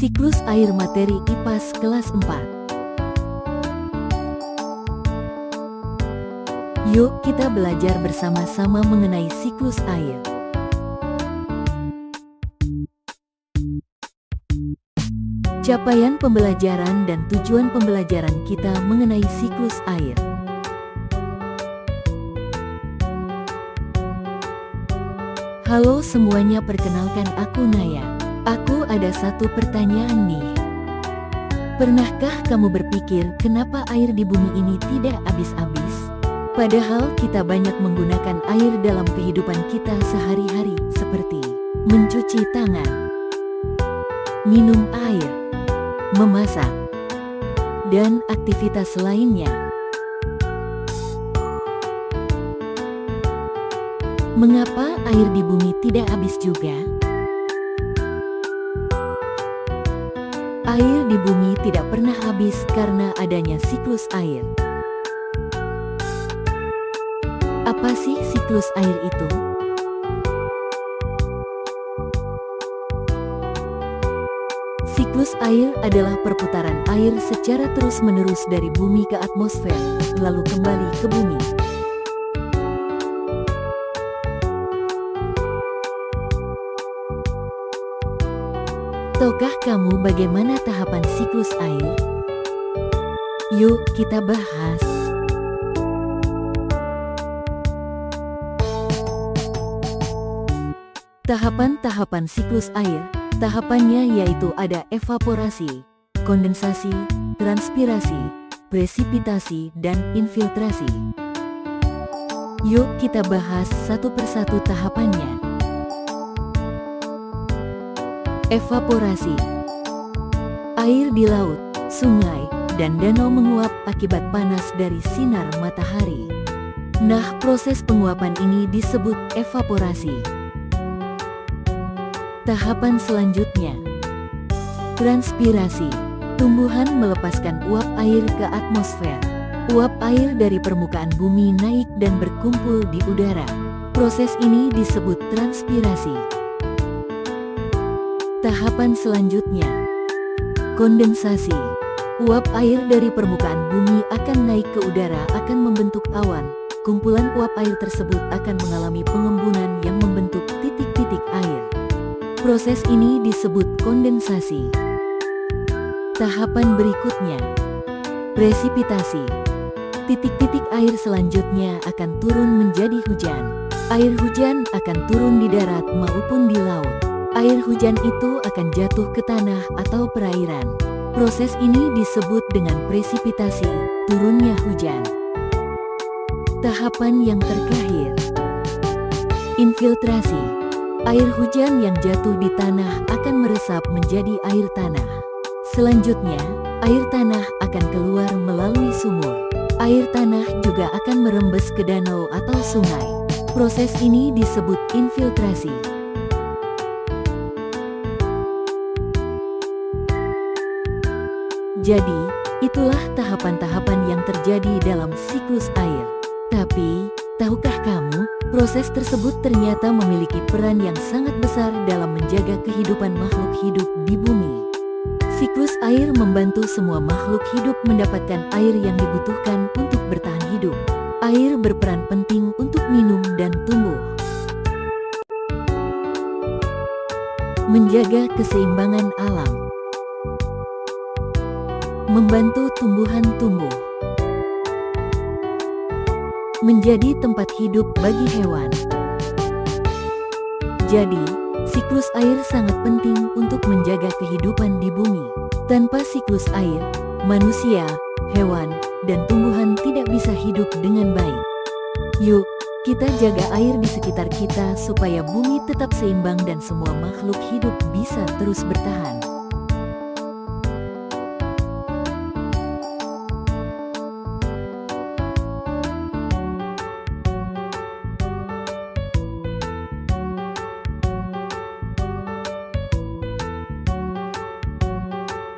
Siklus air materi IPAS kelas 4. Yuk kita belajar bersama-sama mengenai siklus air. Capaian pembelajaran dan tujuan pembelajaran kita mengenai siklus air. Halo semuanya, perkenalkan aku Naya. Aku ada satu pertanyaan nih. Pernahkah kamu berpikir kenapa air di bumi ini tidak habis-habis? Padahal kita banyak menggunakan air dalam kehidupan kita sehari-hari, seperti mencuci tangan, minum air, memasak, dan aktivitas lainnya. Mengapa air di bumi tidak habis juga? Air di bumi tidak pernah habis karena adanya siklus air. Apa sih siklus air itu? Siklus air adalah perputaran air secara terus-menerus dari bumi ke atmosfer, lalu kembali ke bumi. Tahukah kamu bagaimana tahapan siklus air? Yuk kita bahas. Tahapan-tahapan siklus air. Tahapannya yaitu ada evaporasi, kondensasi, transpirasi, presipitasi, dan infiltrasi. Yuk kita bahas satu persatu tahapannya. Evaporasi. Air di laut, sungai, dan danau menguap akibat panas dari sinar matahari. Nah, proses penguapan ini disebut evaporasi. Tahapan selanjutnya, transpirasi. Tumbuhan melepaskan uap air ke atmosfer. Uap air dari permukaan bumi naik dan berkumpul di udara. Proses ini disebut transpirasi. Tahapan selanjutnya, kondensasi. Uap air dari permukaan bumi akan naik ke udara, akan membentuk awan. Kumpulan uap air tersebut akan mengalami pengembunan yang membentuk titik-titik air. Proses ini disebut kondensasi. Tahapan berikutnya, presipitasi. Titik-titik air selanjutnya akan turun menjadi hujan. Air hujan akan turun di darat maupun di laut. Air hujan itu akan jatuh ke tanah atau perairan. Proses ini disebut dengan presipitasi, turunnya hujan. Tahapan yang terakhir, infiltrasi. Air hujan yang jatuh di tanah akan meresap menjadi air tanah. Selanjutnya, air tanah akan keluar melalui sumur. Air tanah juga akan merembes ke danau atau sungai. Proses ini disebut infiltrasi. Jadi, itulah tahapan-tahapan yang terjadi dalam siklus air. Tapi, tahukah kamu, proses tersebut ternyata memiliki peran yang sangat besar dalam menjaga kehidupan makhluk hidup di bumi. Siklus air membantu semua makhluk hidup mendapatkan air yang dibutuhkan untuk bertahan hidup. Air berperan penting untuk minum dan tumbuh. Menjaga keseimbangan alam. Membantu tumbuhan tumbuh. Menjadi tempat hidup bagi hewan. Jadi, siklus air sangat penting untuk menjaga kehidupan di bumi. Tanpa siklus air, manusia, hewan, dan tumbuhan tidak bisa hidup dengan baik. Yuk, kita jaga air di sekitar kita supaya bumi tetap seimbang dan semua makhluk hidup bisa terus bertahan.